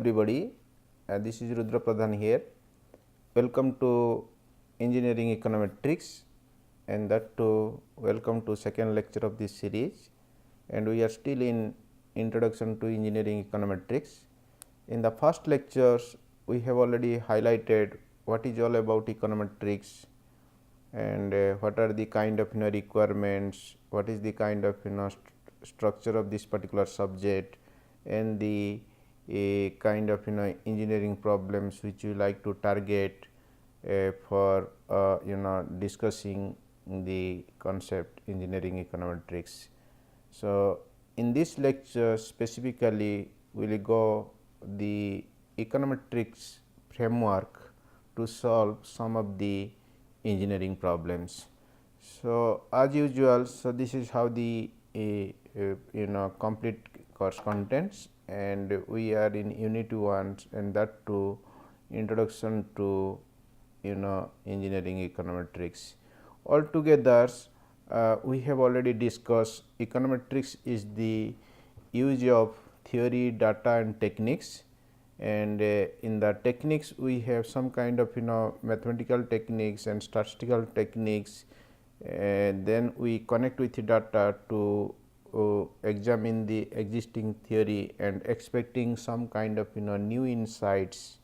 everybody, this is Rudra Pradhan here. Welcome to Engineering Econometrics, and that too welcome to second lecture of this series, and we are still in Introduction to Engineering Econometrics. In the first lectures, we have already highlighted what is all about econometrics and what are the kind of requirements, what is the kind of structure of this particular subject, and the kind of engineering problems which we like to target for discussing the concept engineering econometrics. So, in this lecture specifically we will go the econometrics framework to solve some of the engineering problems. So, as usual, so this is how the complete course contents, and we are in unit 1 and that too introduction to engineering econometrics. Altogether we have already discussed econometrics is the use of theory, data and techniques, and in the techniques we have some kind of mathematical techniques and statistical techniques, and then we connect with the data to examine the existing theory and expecting some kind of new insights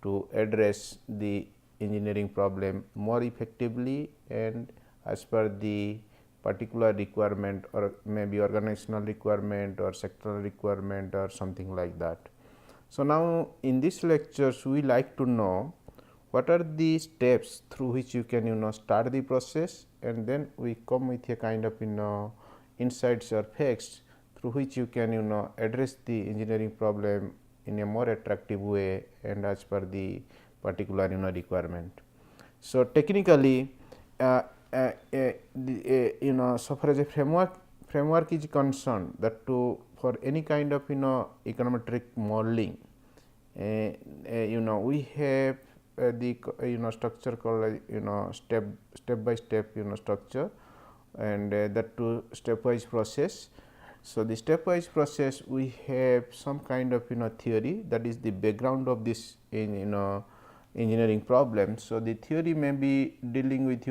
to address the engineering problem more effectively and as per the particular requirement, or maybe organizational requirement or sectoral requirement or something like that. So, now in this lectures we like to know what are the steps through which you can start the process, and then we come with a kind of insights or facts through which you can address the engineering problem in a more attractive way and as per the particular requirement. So, technically so far as a framework is concerned, that to for any kind of econometric modeling, we have the structure called step by step structure, and that to stepwise process. So, the stepwise process we have some kind of theory, that is the background of this engineering problem. So, the theory may be dealing with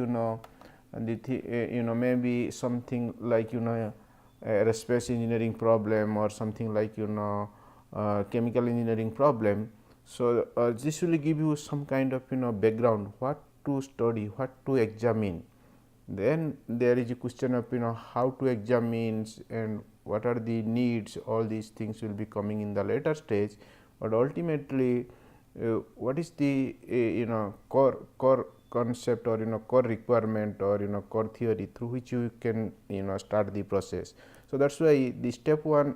maybe something like aerospace engineering problem or something like chemical engineering problem. So, this will give you some kind of background, what to study, what to examine. Then there is a question of how to examine and what are the needs. All these things will be coming in the later stage, but ultimately what is the core concept or core requirement or core theory through which you can start the process. So, that is why the step 1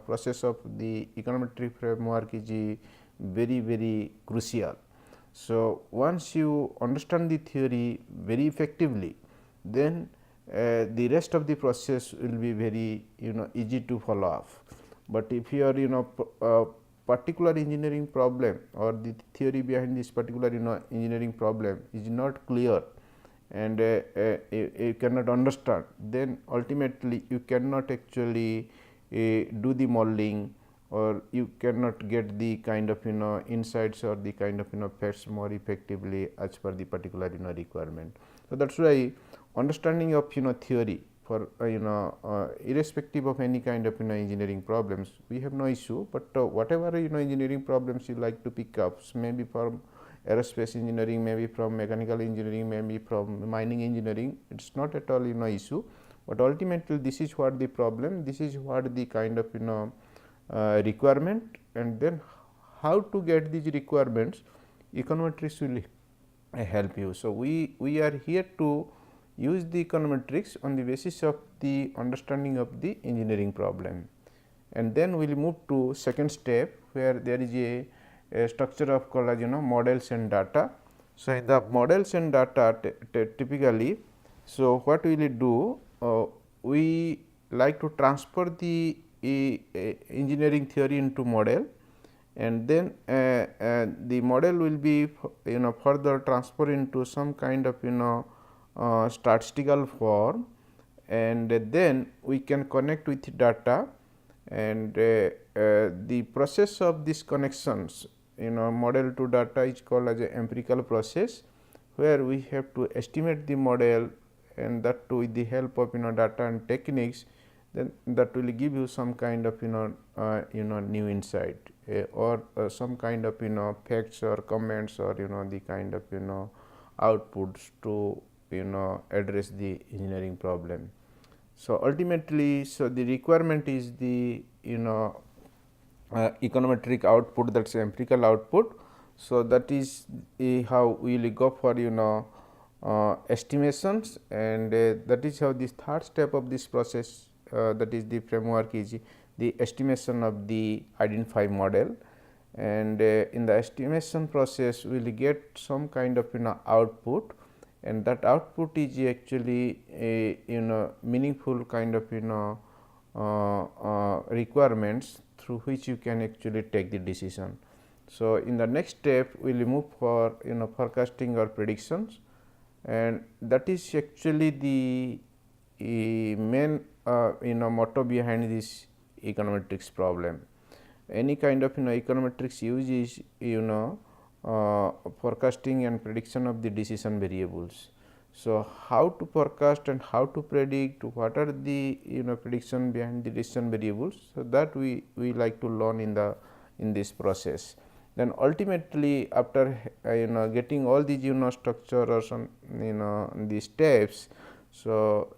process of the econometric framework is very crucial. So, once you understand the theory very effectively, then the rest of the process will be very easy to follow up. But if your particular engineering problem or the theory behind this particular engineering problem is not clear and you cannot understand, then ultimately you cannot actually do the modeling, or you cannot get the kind of insights or the kind of facts more effectively as per the particular requirement. So, that is why understanding of theory for irrespective of any kind of engineering problems, we have no issue, but whatever engineering problems you like to pick up, so maybe from aerospace engineering, maybe from mechanical engineering, maybe from mining engineering, it is not at all issue, but ultimately this is what the problem, this is what the kind of requirement, and then how to get these requirements, econometrics will help you. So, we are here to use the econometrics on the basis of the understanding of the engineering problem, and then we will move to second step, where there is a structure of called as models and data. So, in the models and data typically, so what we will do, we like to transfer the engineering theory into model, and then the model will be further transfer into some kind of statistical form, and then we can connect with data, and the process of these connections model to data is called as a empirical process, where we have to estimate the model, and that too with the help of data and techniques. Then that will give you some kind of new insight or some kind of facts or comments or the kind of outputs to address the engineering problem. So, ultimately, so the requirement is the econometric output, that is empirical output. So, that is how we will go for estimations, and that is how this third step of this process, that is the framework, is the estimation of the identified model. And in the estimation process we will get some kind of output, and that output is actually a meaningful kind of requirements through which you can actually take the decision. So, in the next step we will move for forecasting or predictions, and that is actually the main motto behind this econometrics problem. Any kind of econometrics use is forecasting and prediction of the decision variables. So, how to forecast and how to predict, what are the prediction behind the decision variables. So, that we like to learn in this process. Then ultimately, after getting all these structure or some these steps, so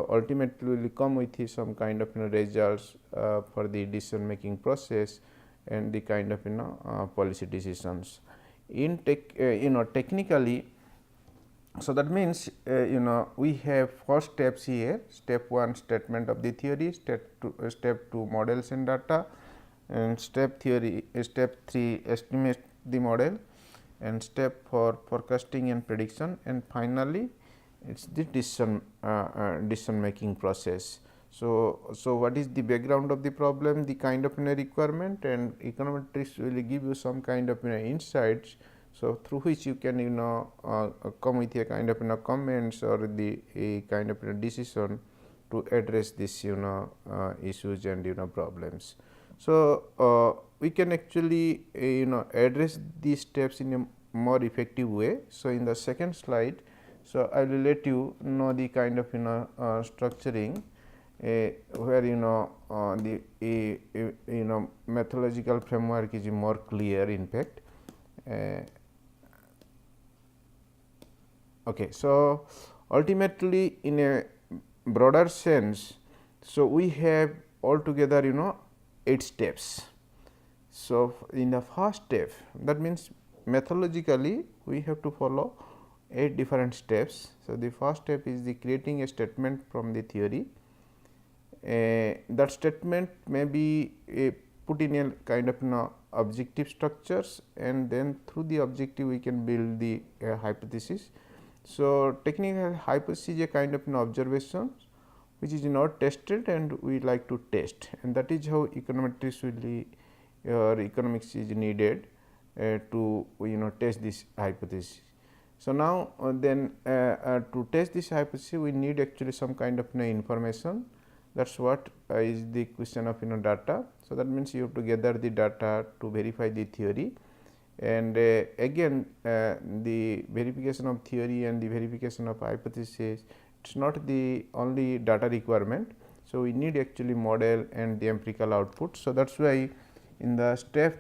ultimately we will come with some kind of results for the decision making process and the kind of policy decisions. In technically, so that means we have 4 steps here. Step 1, statement of the theory. Step 2 models and data, and step 3 estimate the model, and step 4 forecasting and prediction, and finally it is the decision making process. So, what is the background of the problem, the kind of requirement, and econometrics will give you some kind of insights. So, through which you can come with a kind of comments or the a kind of decision to address this issues and problems. So, we can actually address these steps in a more effective way. So, in the second slide, so I will let you know the kind of structuring where the methodological framework is more clear in fact. Okay, so ultimately in a broader sense, so we have altogether 8 steps. So, in the first step, that means methodologically we have to follow 8 different steps. So, the first step is the creating a statement from the theory. That statement may be put in a kind of objective structures, and then through the objective we can build the hypothesis. So, technical hypothesis is a kind of observation which is not tested and we like to test, and that is how econometrics will be or economics is needed to test this hypothesis. So, now then to test this hypothesis we need actually some kind of information. That is what is the question of data. So, that means you have to gather the data to verify the theory, and again the verification of theory and the verification of hypothesis, it is not the only data requirement. So, we need actually model and the empirical output. So, that is why in the step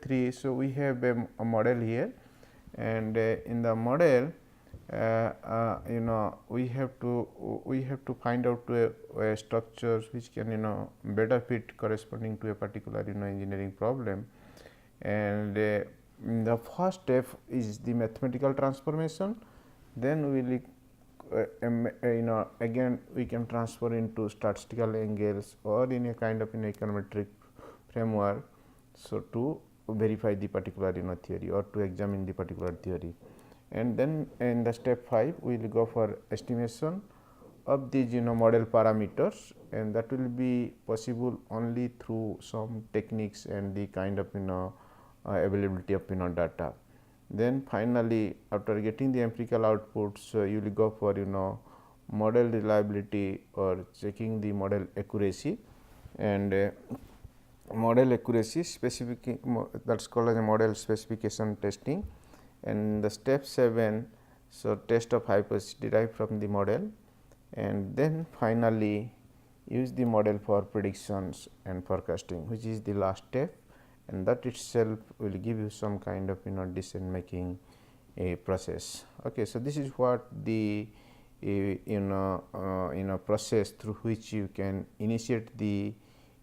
3, so we have a model here, and in the model we have to find out structures which can better fit corresponding to a particular engineering problem. And the first step is the mathematical transformation. Then we will again we can transfer into statistical angles or in a kind of econometric framework, so to verify the particular theory or to examine the particular theory. And then in the step 5 we will go for estimation of these model parameters, and that will be possible only through some techniques and the kind of availability of data. Then finally, after getting the empirical outputs, you will go for model reliability or checking the model accuracy, and model accuracy specific, that is called as a model specification testing, and the step 7. So, test of hypothesis derived from the model, and then finally use the model for predictions and forecasting, which is the last step, and that itself will give you some kind of decision making a process. Okay. So, this is what the process through which you can initiate the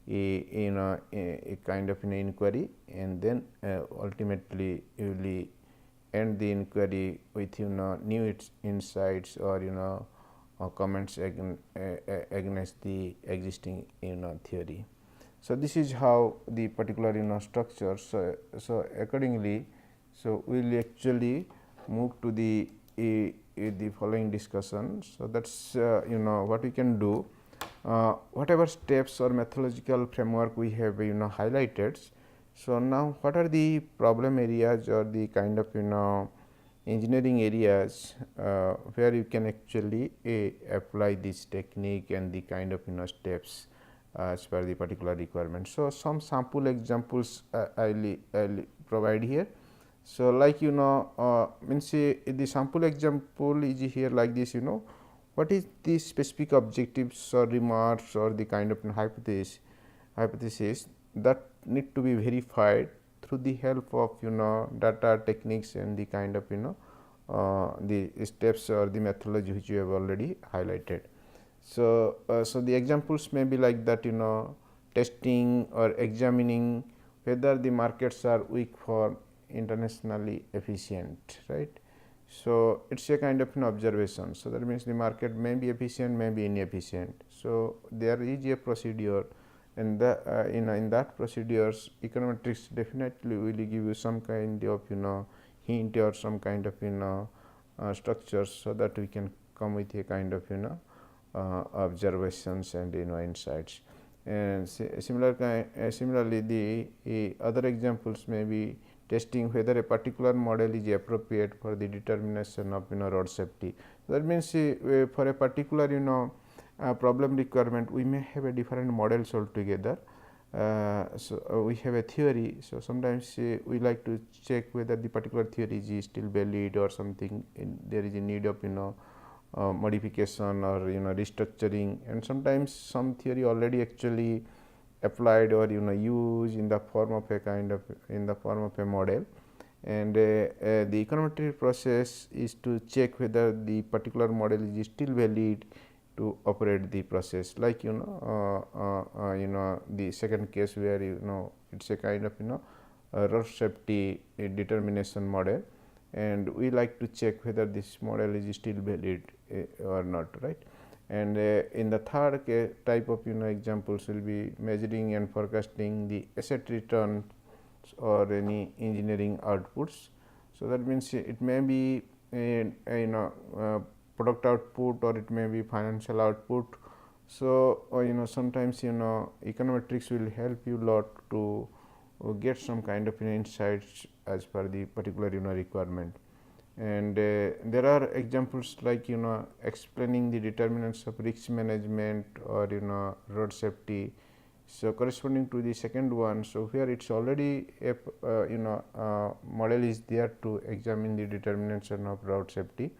a kind of inquiry, and then ultimately you will end the inquiry with new insights or comments against the existing theory. So, this is how the particular structure. So, accordingly, so we will actually move to the following discussion. So, that is what we can do. Whatever steps or methodological framework we have highlighted. So, now what are the problem areas or the kind of engineering areas where you can actually apply this technique and the kind of steps as per the particular requirement. So, some sample examples I will provide here. So, like means the sample example is here like this. What is the specific objectives or remarks or the kind of hypothesis that need to be verified through the help of data techniques and the kind of the steps or the methodology which you have already highlighted. So, so the examples may be like that testing or examining whether the markets are weak for internationally efficient, right. So, it is a kind of an observation. So, that means the market may be efficient, may be inefficient. So, there is a procedure, and the in that procedures econometrics definitely will give you some kind of hint or some kind of structures, so that we can come with a kind of observations and insights. And similarly the other examples may be testing whether a particular model is appropriate for the determination of road safety. That means for a particular problem requirement, we may have a different models altogether. So, we have a theory. So, sometimes we like to check whether the particular theory is still valid or something there is a need of modification or restructuring, and sometimes some theory already actually applied or used in the form of a kind of a model, and the econometric process is to check whether the particular model is still valid to operate the process, like the second case where it is a kind of road safety determination model, and we like to check whether this model is still valid or not, right. And in the third type of examples will be measuring and forecasting the asset returns or any engineering outputs. So, that means it may be product output or it may be financial output. So, sometimes econometrics will help you lot to get some kind of insights as per the particular requirement. And there are examples like explaining the determinants of risk management or road safety. So, corresponding to the second one, so here it is already a model is there to examine the determination of road safety,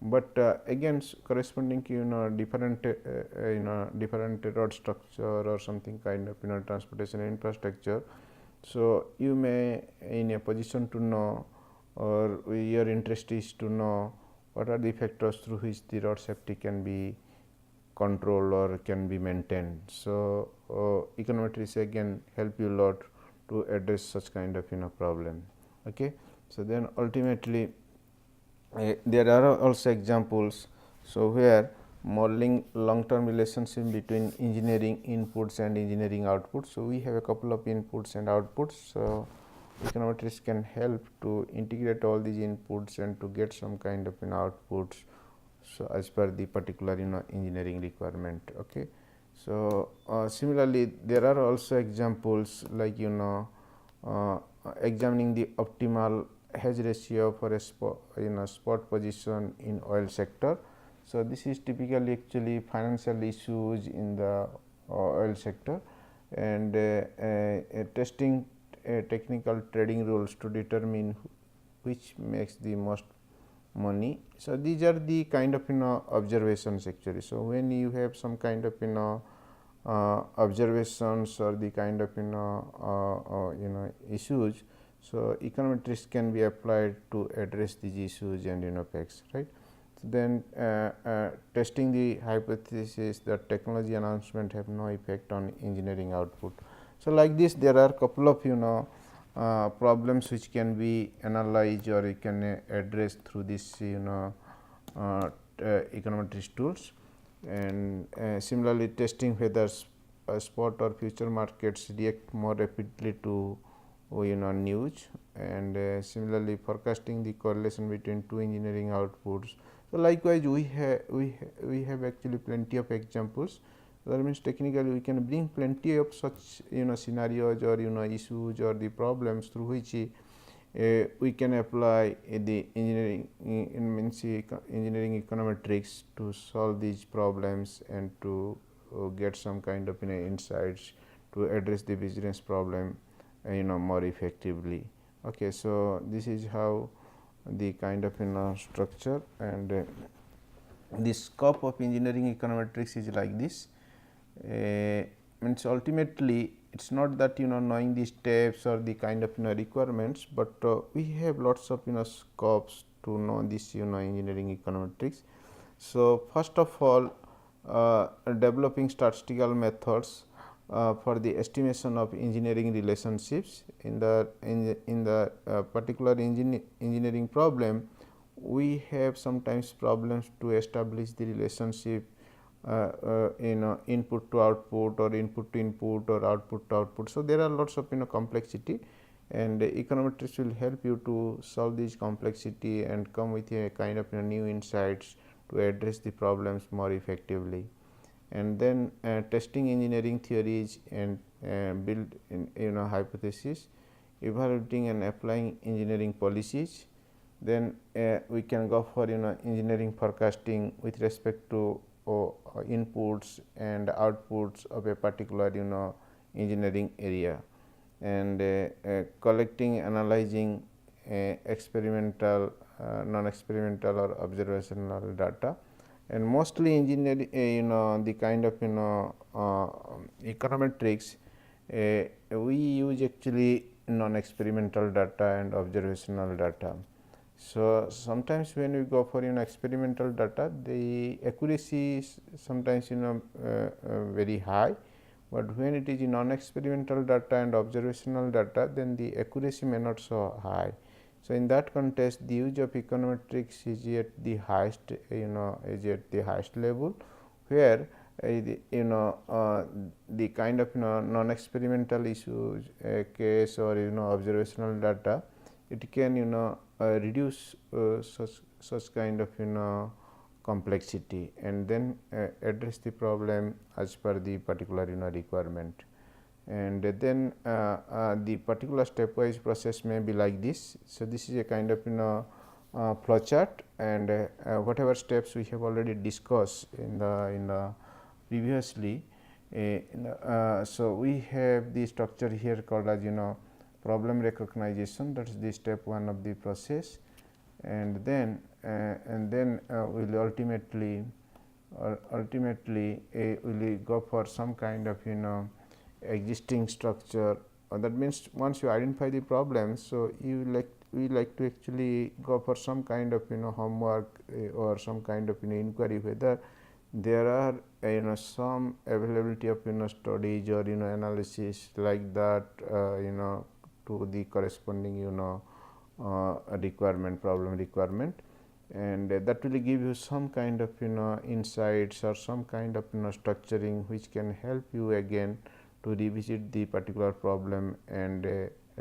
but again corresponding to different different road structure or something kind of transportation infrastructure. So, you may in a position to know, or your interest is to know what are the factors through which the road safety can be controlled or can be maintained. So, econometrics again help you lot to address such kind of problem. Okay. So, then ultimately there are also examples. So, where modeling long term relationship between engineering inputs and engineering outputs. So, we have a couple of inputs and outputs. So, econometrics can help to integrate all these inputs and to get some kind of outputs. So, as per the particular engineering requirement. Okay. So, similarly there are also examples like examining the optimal hedge ratio for a spot position in oil sector. So, this is typically actually financial issues in the oil sector, and testing technical trading rules to determine which makes the most money. So, these are the kind of observations actually. So, when you have some kind of observations or the kind of issues, so econometrics can be applied to address these issues and facts, right. So, then testing the hypothesis that technology announcement have no effect on engineering output. So, like this there are couple of problems which can be analyzed or you can address through this econometrics tools. And similarly, testing whether spot or future markets react more rapidly to news, and similarly forecasting the correlation between two engineering outputs. So, likewise we have actually plenty of examples. That means technically we can bring plenty of such scenarios or issues or the problems through which we can apply the engineering engineering econometrics to solve these problems and to get some kind of insights to address the business problem more effectively. Okay, so this is how the kind of structure, and the scope of engineering econometrics is like this. Means ultimately it is not that knowing the steps or the kind of requirements, but we have lots of scopes to know this engineering econometrics. So, first of all, developing statistical methods for the estimation of engineering relationships in the particular engineering problem. We have sometimes problems to establish the relationship input to output or input to input or output to output. So, there are lots of complexity, and econometrics will help you to solve this complexity and come with a kind of new insights to address the problems more effectively. And then testing engineering theories and build hypothesis, evaluating and applying engineering policies. Then we can go for engineering forecasting with respect to inputs and outputs of a particular engineering area, and collecting, analyzing experimental, non-experimental or observational data. And mostly engineering the kind of econometrics we use actually non-experimental data and observational data. So, sometimes when we go for experimental data, the accuracy is sometimes very high, but when it is non-experimental data and observational data, then the accuracy may not so high. So, in that context, the use of econometrics is at the highest level, where the kind of non-experimental issues case or observational data, it can reduce such kind of complexity, and then address the problem as per the particular requirement. And then the particular stepwise process may be like this. So, this is a kind of flow chart, and whatever steps we have already discussed in the previously. So, we have the structure here called as problem recognition, that is the step 1 of the process, and then we will ultimately will go for some kind of existing structure. That means, once you identify the problem, so we like to actually go for some kind of homework or some kind of inquiry, whether there are some availability of studies or analysis like that to the corresponding requirement, problem requirement, and that will give you some kind of insights or some kind of structuring which can help you again to revisit the particular problem and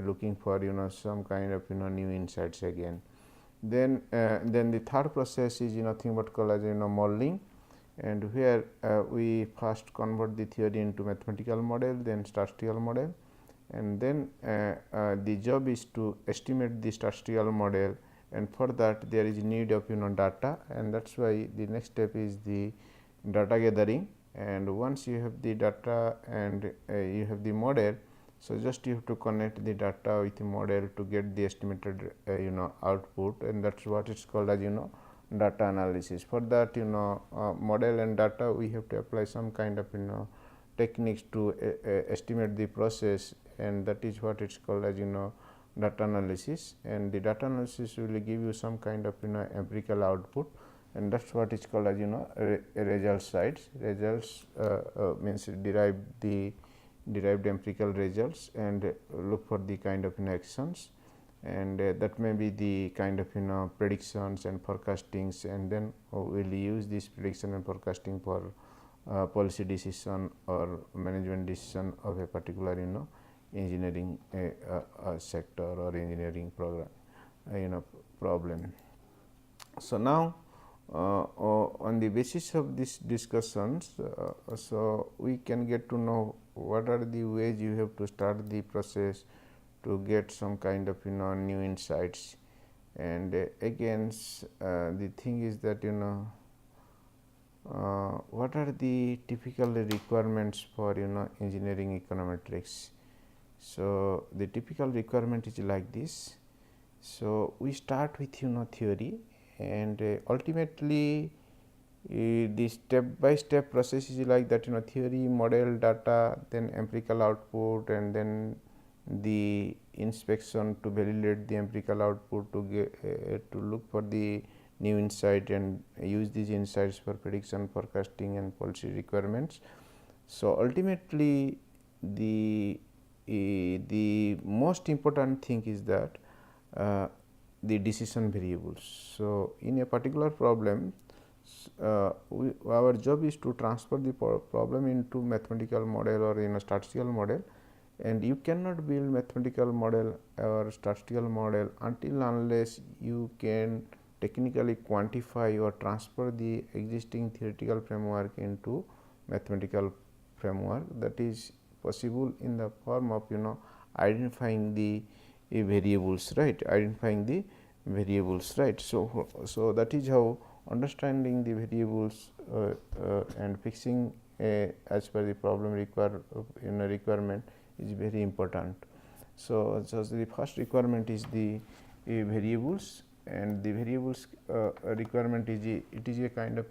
looking for some kind of new insights again. Then the third process is nothing but called as modeling, and where we first convert the theory into mathematical model, then statistical model, and then the job is to estimate the statistical model, and for that there is need of data, and that is why the next step is the data gathering. and once you have the data and you have the model, so just you have to connect the data with the model to get the estimated output, and that's what it's called as data analysis. For that model and data, we have to apply some kind of techniques to estimate the process, and that is what it's called as data analysis. And the data analysis will give you some kind of empirical output, and that's what is called as result sites. Results means derived empirical results, and look for the kind of actions, and that may be the kind of predictions and forecastings, and then we will use this prediction and forecasting for policy decision or management decision of a particular engineering sector or engineering program problem. So now on the basis of these discussions, so we can get to know what are the ways you have to start the process to get some kind of new insights. And again the thing is that what are the typical requirements for engineering econometrics. So the typical requirement is like this. So we start with theory, and ultimately the step by step process is like that theory, model, data, then empirical output, and then the inspection to validate the empirical output, to get to look for the new insight and use these insights for prediction, forecasting, and policy requirements. So ultimately the most important thing is that the decision variables. So in a particular problem, our job is to transfer the problem into mathematical model or statistical model, and you cannot build mathematical model or statistical model until unless you can technically quantify or transfer the existing theoretical framework into mathematical framework. That is possible in the form of identifying the variables, right, identifying the variables, right. So that is how understanding the variables and fixing as per the problem requirement is very important. So the first requirement is the variables, and the variables requirement is it is a kind of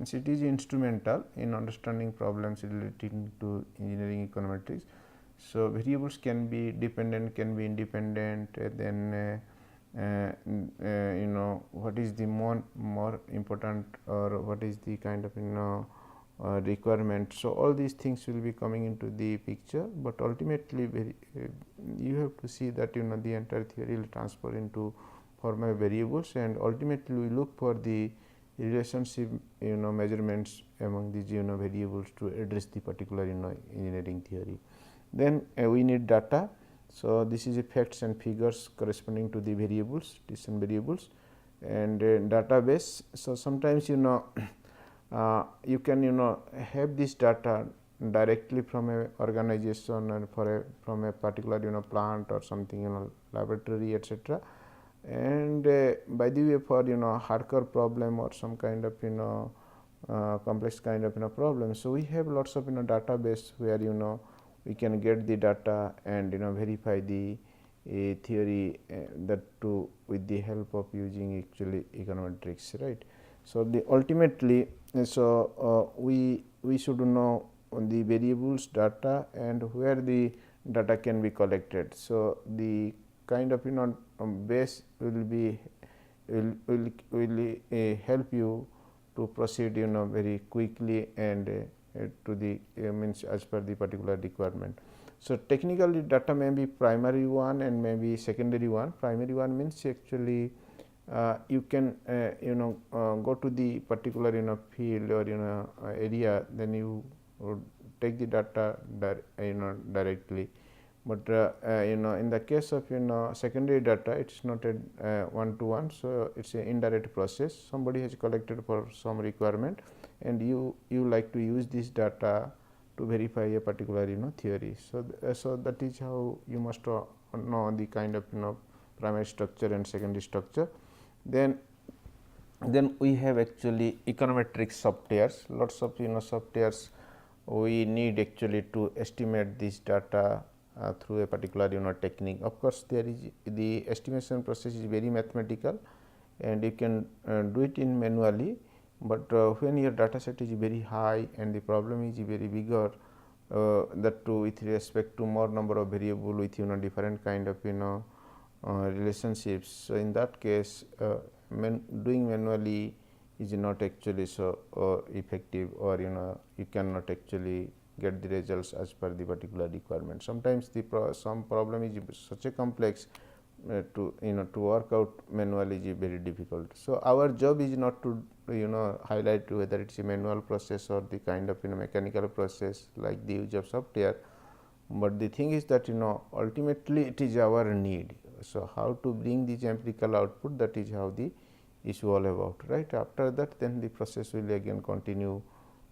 it is instrumental in understanding problems relating to engineering econometrics. So variables can be dependent, can be independent, then what is the more important, or what is the kind of requirement. So all these things will be coming into the picture, but ultimately you have to see that the entire theory will transfer into form of variables, and ultimately we look for the relationship measurements among these variables to address the particular engineering theory. Then we need data. So this is facts and figures corresponding to the variables, decision variables, and database. So sometimes you can have this data directly from a organization and from a particular plant or something laboratory, etc. And by the way, for hardcore problem or some kind of complex kind of problem, so we have lots of database where we can get the data and verify the theory that too with the help of using actually econometrics, right. So the ultimately, so we should know the variables, data, and where the data can be collected. So the kind of base will be will help you to proceed very quickly and to the means as per the particular requirement. So technically data may be primary one and may be secondary one. Primary one means actually you can go to the particular field or area, then you take the data directly. But in the case of secondary data, it is not a one to one, so it is an indirect process. Somebody has collected for some requirement, and you like to use this data to verify a particular theory. So so that is how you must know the kind of primary structure and secondary structure. Then Then we have actually econometric softwares, lots of softwares we need actually to estimate this data through a particular technique. Of course, there is the estimation process is very mathematical and you can do it in manually, but when your data set is very high and the problem is very bigger, that too with respect to more number of variable with different kind of relationships. So, in that case doing manually is not actually so effective, or you cannot actually get the results as per the particular requirement. Sometimes the some problem is such a complex to to work out manually is very difficult. So, our job is not to highlight whether it is a manual process or the kind of mechanical process like the use of software, but the thing is that ultimately it is our need. So, how to bring this empirical output, that is how the issue all about, right. After that, then the process will again continue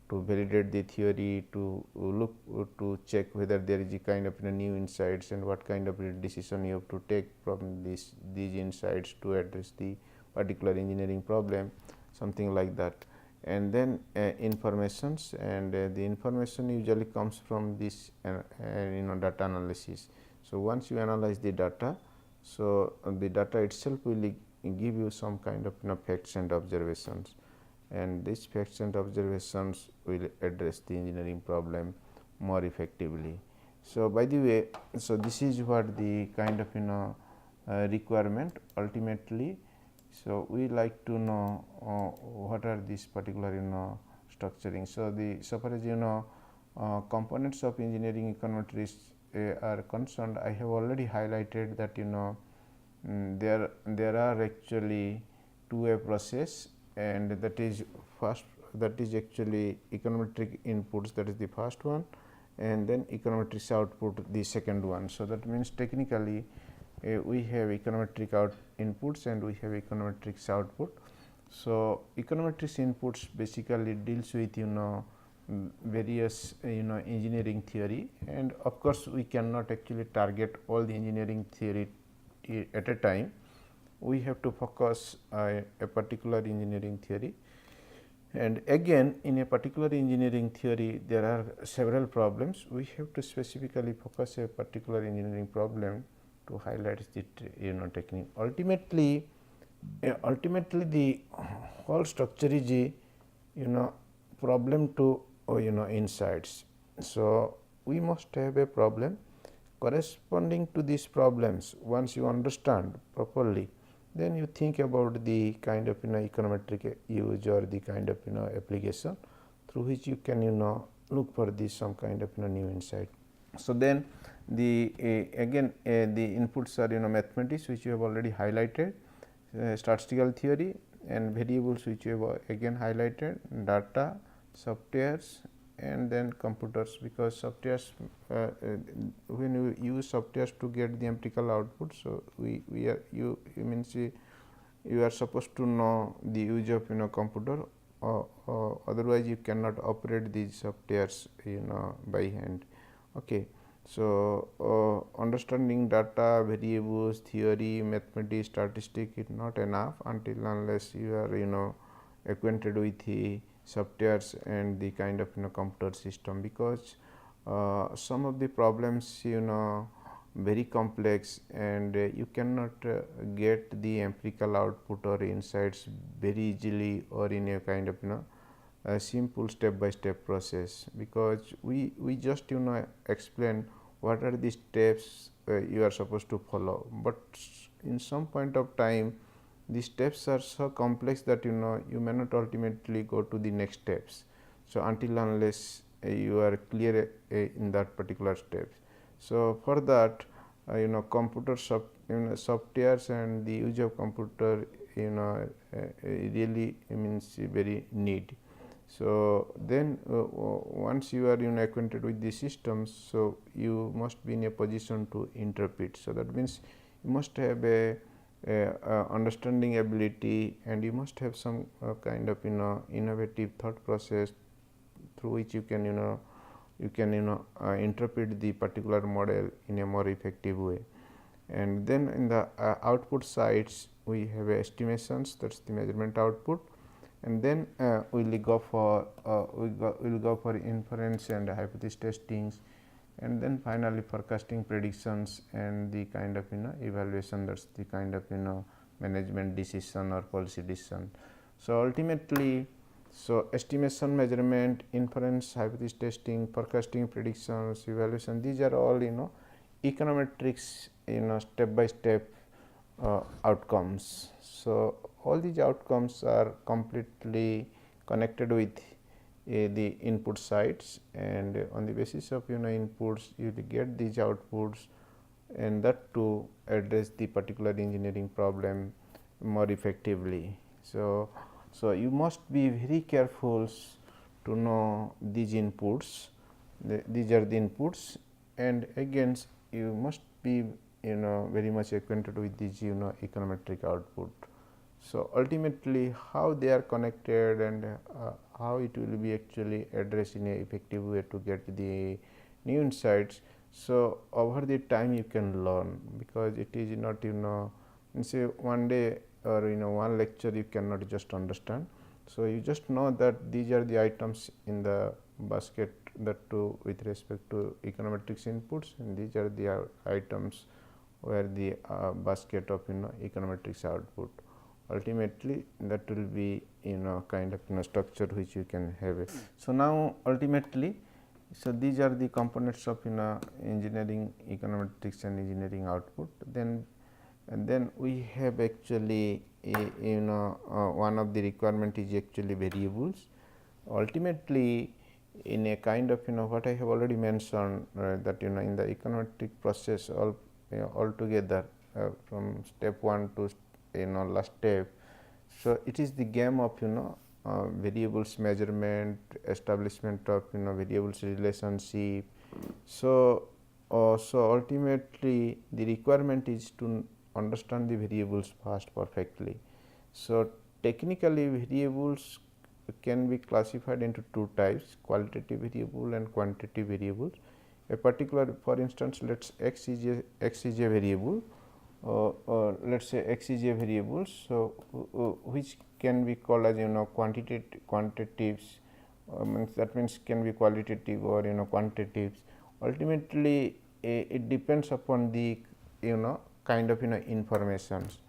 to validate the theory, to look to check whether there is a kind of new insights and what kind of decision you have to take from these insights to address the particular engineering problem, something like that. And then informations, and the information usually comes from this data analysis. So, once you analyze the data, so the data itself will give you some kind of facts and observations, and these facts and observations will address the engineering problem more effectively. So, by the way, so this is what the kind of requirement ultimately. So, we like to know what are these particular structuring. So, the so far as components of engineering econometrics are concerned, I have already highlighted that there are actually two-way process, and that is actually econometric inputs, that is the first one, and then econometric output, the second one. So, that means technically we have econometric inputs and we have econometric output. So, econometric inputs basically deals with various engineering theory, and of course, we cannot actually target all the engineering theory at a time. We have to focus a particular engineering theory, and again in a particular engineering theory there are several problems. We have to specifically focus a particular engineering problem to highlight the technique. Ultimately the whole structure is a problem to insights. So, we must have a problem corresponding to these problems. Once you understand properly, then you think about the kind of econometric use or the kind of application through which you can look for this some kind of new insight. So, then the again the inputs are mathematics, which you have already highlighted, statistical theory, and variables which you have again highlighted, data, softwares, and then computers, because softwares when you use softwares to get the empirical output. So, we are you means you are supposed to know the use of computer, otherwise you cannot operate these softwares by hand. Okay. So, understanding data, variables, theory, mathematics, statistics is not enough until unless you are acquainted with the softwares and the kind of computer system, because some of the problems very complex, and you cannot get the empirical output or insights very easily or in a kind of a simple step by step process, because we just explain what are the steps you are supposed to follow, but in some point of time the steps are so complex that you may not ultimately go to the next steps. So, until unless you are clear in that particular steps. So, for that computer softwares and the use of computer really means very need. So, then once you are acquainted with the systems, so you must be in a position to interpret. So, that means you must have a understanding ability, and you must have some kind of innovative thought process through which you can interpret the particular model in a more effective way. and then in the output sides we have estimations, that is the measurement output, and then we will go for inference and hypothesis testings, and then finally forecasting, predictions, and the kind of evaluation, that is the kind of management decision or policy decision. So ultimately, so estimation, measurement, inference, hypothesis testing, forecasting, predictions, evaluation, these are all econometrics step by step outcomes. So all these outcomes are completely connected with the input sides, and on the basis of inputs you will get these outputs, and that to address the particular engineering problem more effectively. So you must be very careful to know these inputs, these are the inputs, and again you must be very much acquainted with these econometric output. So ultimately how they are connected and how it will be actually addressed in a effective way to get the new insights. So over the time you can learn, because it is not say one day or one lecture you cannot just understand. So you just know that these are the items in the basket, that too with respect to econometrics inputs, and these are the items where the basket of econometrics output. Ultimately that will be kind of structure which you can have it. So now ultimately, so these are the components of engineering econometrics and engineering output. Then and then we have actually one of the requirement is actually variables. Ultimately in a kind of what I have already mentioned, that in the econometric process altogether from step 1 to last step. So it is the game of variables measurement, establishment of variables relationship. So so ultimately the requirement is to understand the variables first perfectly. So technically variables can be classified into two types, qualitative variable and quantitative variables. A particular, for instance, let us x is a variable, let us say x is a variable. So which can be called as quantitatives, that means can be qualitative or quantitatives. Ultimately it depends upon the kind of informations.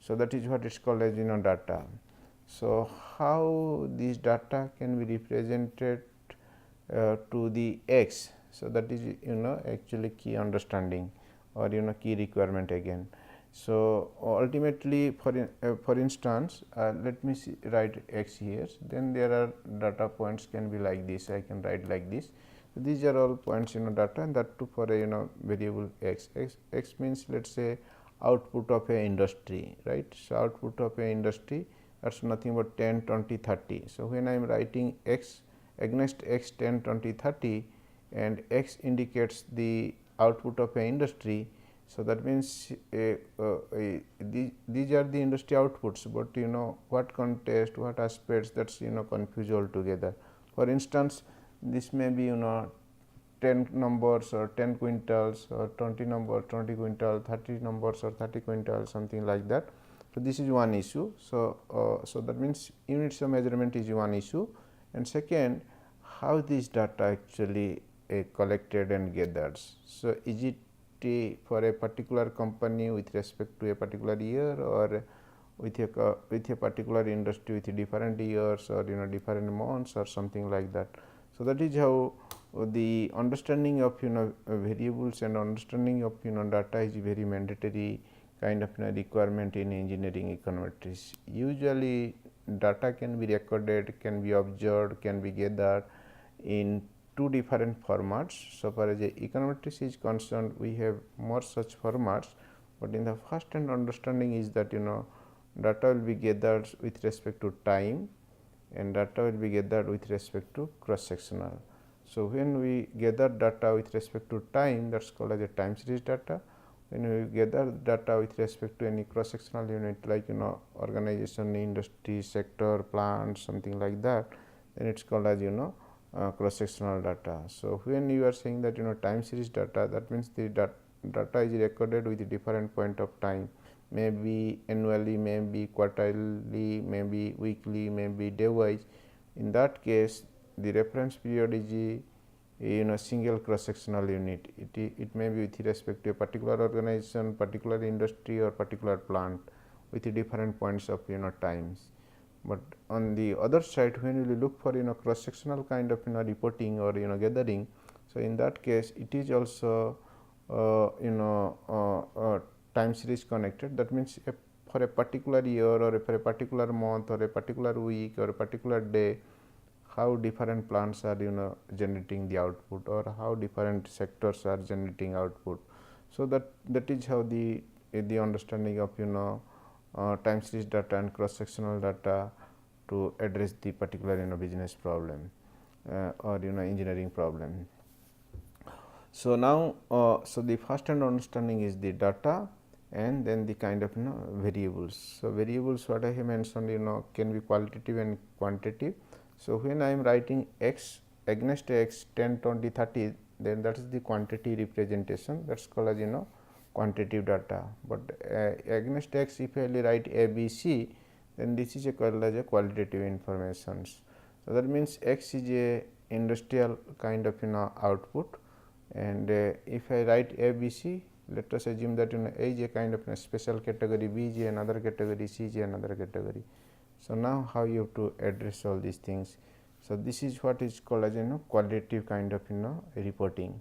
So that is what is called as data. So how these data can be represented to the x. So that is actually key understanding or key requirement again. So ultimately for instance let me write x here, then there are data points can be like this, I can write like this. So these are all points data, and that too for a variable x. X means let us say output of a industry, right. So output of a industry, that is nothing but 10, 20, 30. So when I am writing x against x 10, 20, 30 and x indicates the output of a industry. So that means these are the industry outputs, but what context, what aspects, that is confused altogether. For instance, this may be 10 numbers or 10 quintals, or 20 numbers 20 quintal, 30 numbers or 30 quintals, something like that. So this is one issue. So so that means units of measurement is one issue, and second, how this data actually collected and gathered. So is it for a particular company with respect to a particular year, or with a particular industry with different years or different months or something like that. So that is how the understanding of variables and understanding of data is very mandatory kind of requirement in engineering econometrics. Usually data can be recorded, can be observed, can be gathered in two different formats. So far as econometrics is concerned, we have more such formats, but in the first hand understanding is that data will be gathered with respect to time, and data will be gathered with respect to cross sectional. So when we gather data with respect to time, that is called as a time series data. When we gather data with respect to any cross sectional unit like organization, industry, sector, plant, something like that, then it is called as cross sectional data. So when you are saying that time series data, that means the data is recorded with a different point of time, maybe annually, maybe quarterly, maybe weekly, maybe day wise. In that case, the reference period is a single cross sectional unit. It may be with respect to a particular organization, particular industry, or particular plant with different points of times. But on the other side, when we look for cross sectional kind of reporting or gathering, so in that case it is also time series connected. That means for a particular year or for a particular month or a particular week or a particular day, how different plants are generating the output, or how different sectors are generating output. So that is how the understanding of time series data and cross sectional data to address the particular business problem or engineering problem. So now so the first hand understanding is the data, and then the kind of variables. So variables, what I have mentioned can be qualitative and quantitative. So when I am writing x against x 10, 20, 30, then that is the quantity representation, that is called as quantitative data. But against x, if I write a b c, then this is called as a qualitative information. So that means x is a industrial kind of output, and if I write a b c, let us assume that a is a kind of special category, b is another category, c is another category. So now how you have to address all these things. So this is what is called as qualitative kind of reporting.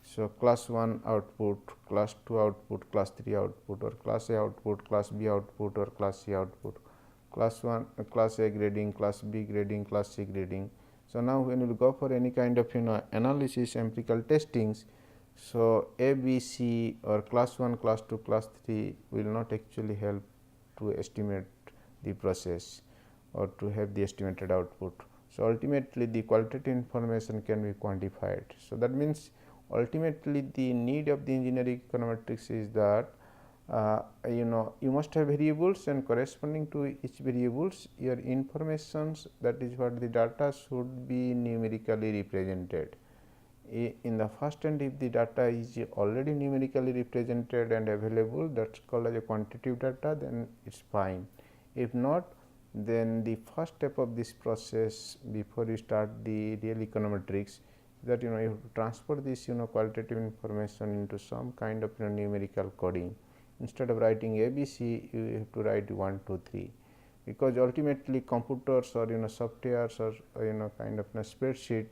So class 1 output, class 2 output, class 3 output, or class A output, class B output, or class C output, class 1 class A grading, class B grading, class C grading. So now when you go for any kind of analysis, empirical testings, so A, B, C or class 1, class 2, class 3 will not actually help to estimate the process or to have the estimated output. So ultimately the qualitative information can be quantified. So that means ultimately the need of the engineering econometrics is that you must have variables, and corresponding to each variables your informations, that is what the data should be numerically represented. In the first hand, if the data is already numerically represented and available, that is called as a quantitative data, then it is fine. If not, then the first step of this process before you start the real econometrics, that you have to transfer this qualitative information into some kind of numerical coding. Instead of writing ABC, you have to write 1, 2, 3, because ultimately computers or softwares or kind of spreadsheet,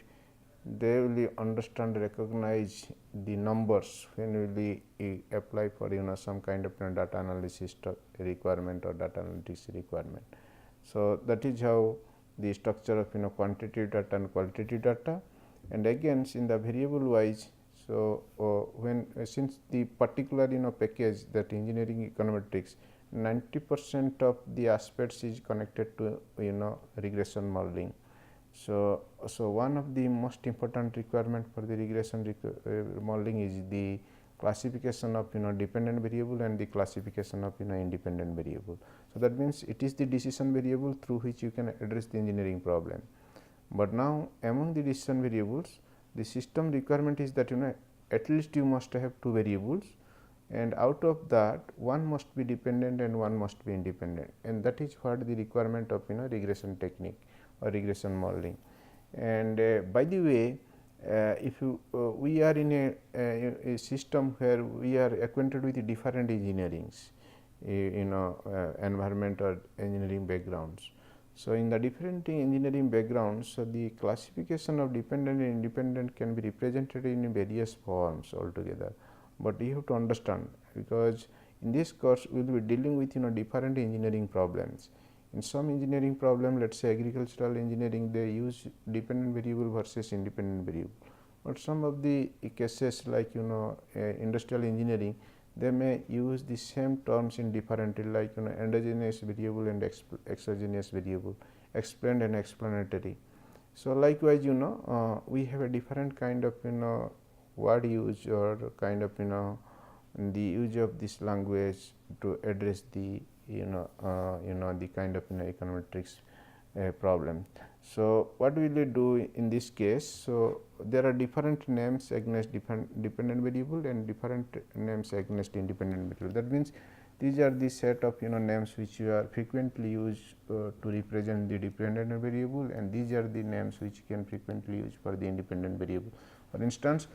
they will understand, recognize the numbers when will apply for some kind of data analysis requirement or data analytics requirement. So that is how the structure of quantitative data and qualitative data. And again in the variable wise, so when since the particular package, that engineering econometrics, 90% of the aspects is connected to regression modeling. So one of the most important requirement for the regression modeling is the classification of dependent variable and the classification of independent variable. So that means it is the decision variable through which you can address the engineering problem. But now among the decision variables, the system requirement is that at least you must have 2 variables, and out of that one must be dependent and one must be independent, and that is what the requirement of regression technique or regression modeling. And by the way, if you we are in a system where we are acquainted with different engineerings, environment or engineering backgrounds. So in the different engineering backgrounds, so the classification of dependent and independent can be represented in various forms altogether. But you have to understand, because in this course we will be dealing with different engineering problems. In some engineering problem, let us say agricultural engineering, they use dependent variable versus independent variable. But some of the cases like industrial engineering, they may use the same terms in differently, like endogenous variable and exogenous variable, explained and explanatory. So likewise we have a different kind of word use or kind of the use of this language to address the the kind of econometrics problem. So, what will we do in this case? So, there are different names against dependent variable and different names against independent variable. That means, these are the set of names which you are frequently used to represent the dependent variable, and these are the names which can frequently use for the independent variable. For instance,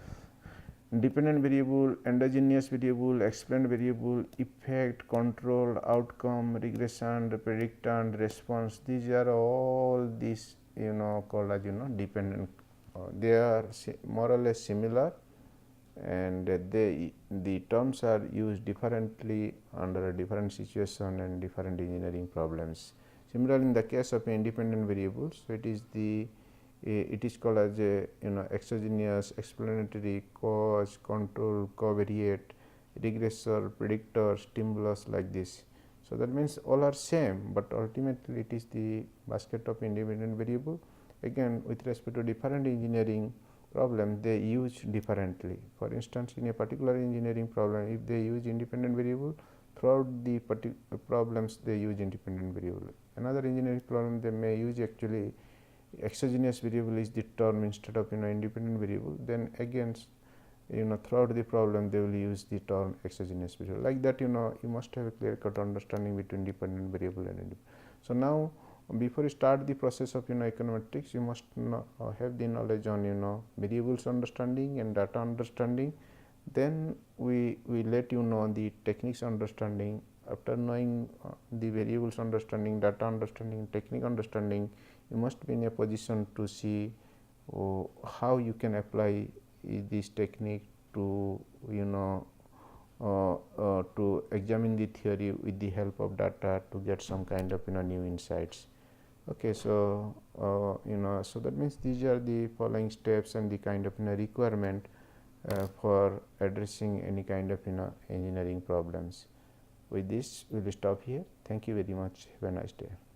dependent variable, endogenous variable, explained variable, effect, control, outcome, regression, predictant, response. These are all these called as dependent. They are more or less similar, and the terms are used differently under a different situation and different engineering problems. Similarly, in the case of independent variables, so it is called as a exogenous, explanatory, cause, control, covariate, regressor, predictor, stimulus, like this. So, that means all are same, but ultimately it is the basket of independent variable. Again, with respect to different engineering problem, they use differently. For instance, in a particular engineering problem, if they use independent variable, throughout the problems they use independent variable. Another engineering problem, they may use actually exogenous variable is the term instead of independent variable. Then again, throughout the problem they will use the term exogenous variable. Like that, you must have a clear cut understanding between dependent variable and independent. So, now before you start the process of econometrics, you must have the knowledge on variables understanding and data understanding. Then we let the techniques understanding. After knowing the variables understanding, data understanding, technique understanding, you must be in a position to see how you can apply this technique to to examine the theory with the help of data to get some kind of new insights. Okay, so so that means these are the following steps and the kind of requirement for addressing any kind of engineering problems. With this, we will stop here. Thank you very much. Have a nice day.